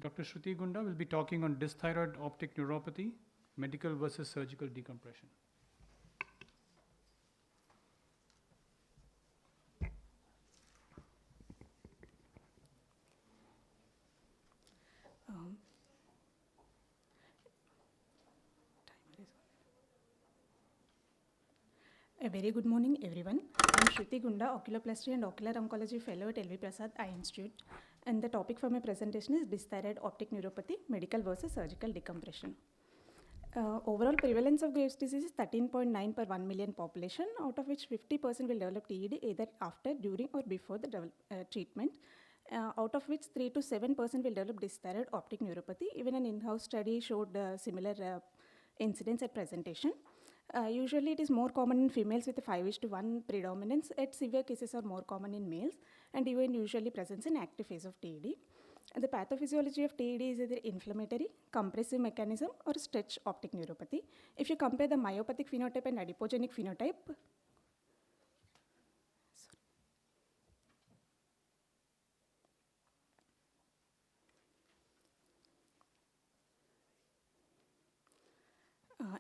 Dr. Shruti Gunda will be talking on dysthyroid optic neuropathy, medical versus surgical decompression. A very good morning, everyone. I'm Shruti Gunda, Oculoplasty and Ocular Oncology Fellow at LV Prasad Eye Institute. And the topic for my presentation is dysthyroid optic neuropathy, medical versus surgical decompression. Overall prevalence of Graves' disease is 13.9 per 1 million population, out of which 50% will develop TED either after, during, or before the treatment. Out of which 3 to 7% will develop dysthyroid optic neuropathy. Even an in-house study showed similar incidence at presentation. Usually it is more common in females with a 5:1 predominance, yet severe cases are more common in males, and even usually presents in active phase of TED. The pathophysiology of TED is either inflammatory, compressive mechanism, or stretch optic neuropathy. If you compare the myopathic phenotype and adipogenic phenotype,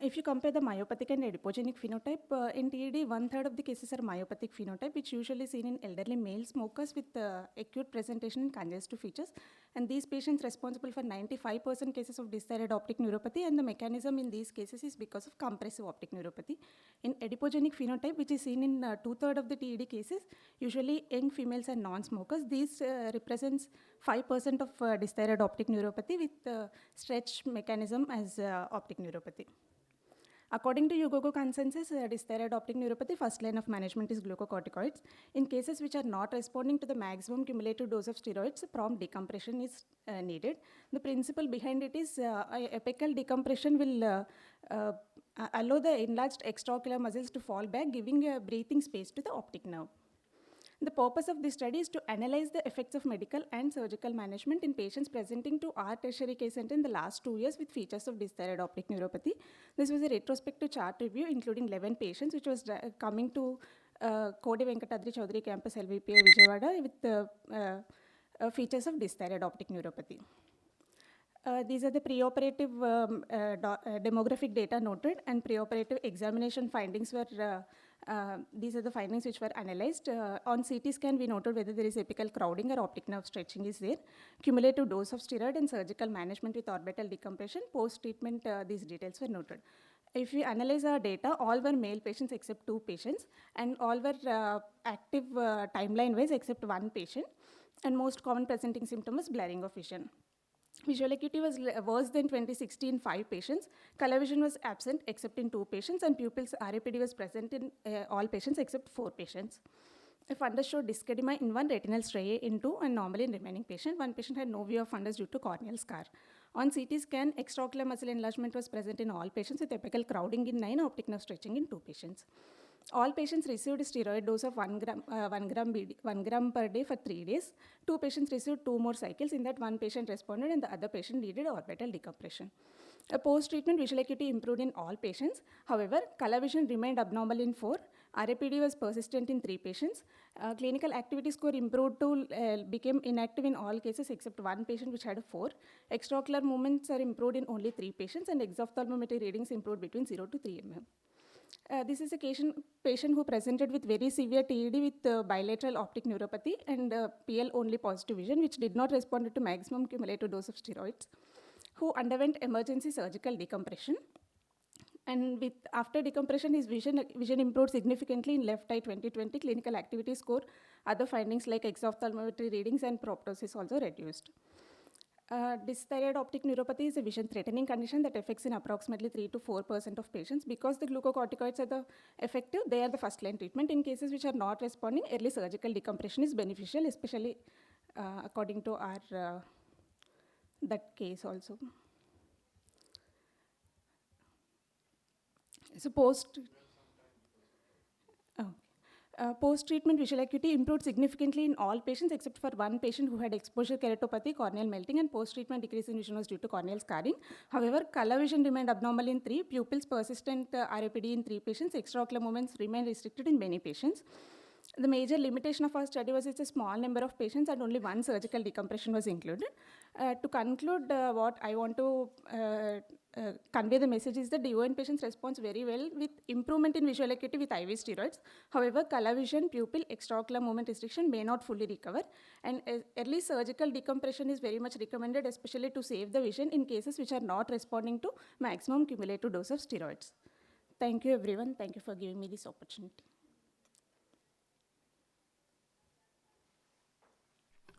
if you compare the myopathic and adipogenic phenotype, in TED, 1/3 of the cases are myopathic phenotype, which usually seen in elderly male smokers with acute presentation in congestive features. And these patients responsible for 95% cases of dysthyroid optic neuropathy, and the mechanism in these cases is because of compressive optic neuropathy. In adipogenic phenotype, which is seen in 2/3 of the TED cases, usually young females and non-smokers, these represents 5% of dysthyroid optic neuropathy with stretch mechanism as optic neuropathy. According to UGOGO consensus, dysthyroid optic neuropathy, first line of management is glucocorticoids. In cases which are not responding to the maximum cumulative dose of steroids, prompt decompression is needed. The principle behind it is apical decompression will allow the enlarged extraocular muscles to fall back, giving a breathing space to the optic nerve. The purpose of this study is to analyze the effects of medical and surgical management in patients presenting to our tertiary care center in the last 2 years with features of dysthyroid optic neuropathy. This was a retrospective chart review including 11 patients, which was coming to Kodi Venkatadri Chaudhary Campus, LVPI, Vijayawada, with features of dysthyroid optic neuropathy. These are the preoperative demographic data noted, and preoperative examination findings were, these are the findings which were analyzed. On CT scan, we noted whether there is apical crowding or optic nerve stretching is there, cumulative dose of steroid, and surgical management with orbital decompression. Post-treatment, these details were noted. If we analyze our data, all were male patients except 2 patients, and all were active timeline-wise except 1 patient, and most common presenting symptom was blurring of vision. Visual acuity was worse than 2060 in 5 patients. Color vision was absent except in 2 patients, and pupils RAPD was present in all patients except 4 patients. A fundus showed dyschedema in 1, retinal striae in 2, and normal in remaining patient. 1 patient had no view of fundus due to corneal scar. On CT scan, extraocular muscle enlargement was present in all patients with apical crowding in 9, optic nerve stretching in 2 patients. All patients received a steroid dose of 1 gram per day for 3 days. 2 patients received 2 more cycles. In that, 1 patient responded and the other patient needed orbital decompression. A post-treatment visual acuity improved in all patients. However, color vision remained abnormal in 4. RAPD was persistent in 3 patients. Clinical activity score improved to became inactive in all cases except 1 patient which had a 4. Extraocular movements are improved in only 3 patients, and exophthalmometry readings improved between 0 to 3 mm. This is a patient who presented with very severe TED with bilateral optic neuropathy and PL only positive vision, which did not respond to maximum cumulative dose of steroids, who underwent emergency surgical decompression. And after decompression, his vision improved significantly in left eye 20/20, clinical activity score. Other findings like exophthalmometry readings and proptosis also reduced. Dysthyroid optic neuropathy is a vision-threatening condition that affects in approximately 3 to 4% of patients. Because the glucocorticoids are effective, they are the first-line treatment. In cases which are not responding, early surgical decompression is beneficial, especially according to our that case also. So post-treatment visual acuity improved significantly in all patients except for 1 patient who had exposure keratopathy, corneal melting, and post-treatment decrease in vision was due to corneal scarring. However, color vision remained abnormal in 3, pupils persistent RAPD in 3 patients, extraocular movements remained restricted in many patients. The major limitation of our study was it's a small number of patients and only one surgical decompression was included. To conclude, what I want to convey the message is that DON patients respond very well with improvement in visual acuity with IV steroids. However, color vision, pupil, extraocular movement restriction may not fully recover. And early surgical decompression is very much recommended, especially to save the vision in cases which are not responding to maximum cumulative dose of steroids. Thank you, everyone. Thank you for giving me this opportunity.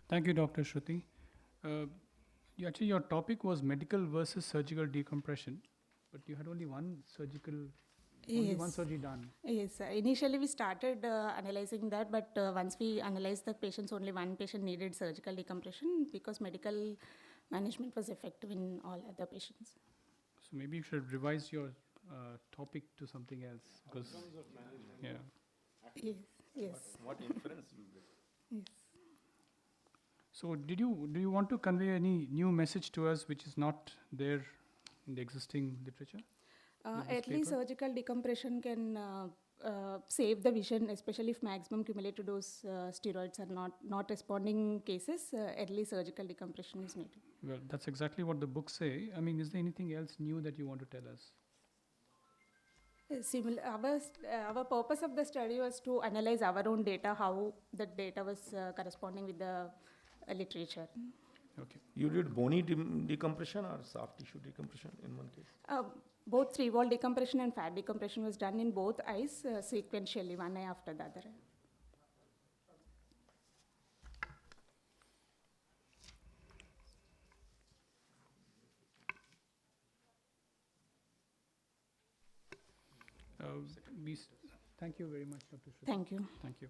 Thank you, Dr. Shruti. Actually, your topic was medical versus surgical decompression, but you had only one surgery done. Yes, initially we started analyzing that, but once we analyzed the patients, only one patient needed surgical decompression because medical management was effective in all other patients. So maybe you should revise your topic to something else. Because, yeah. Yes. What inference you get? Yes. So do you want to convey any new message to us which is not there in the existing literature? Early surgical decompression can save the vision, especially if maximum cumulative dose steroids are not responding cases. Early surgical decompression is needed. Well, that's exactly what the books say. I mean, is there anything else new that you want to tell us? Our purpose of the study was to analyze our own data, how the data was corresponding with the literature. Okay. You did bony decompression or soft tissue decompression in one case? Both 3-wall decompression and fat decompression was done in both eyes sequentially, one eye after the other. Thank you very much, Dr. Shruti. Thank you. Thank you.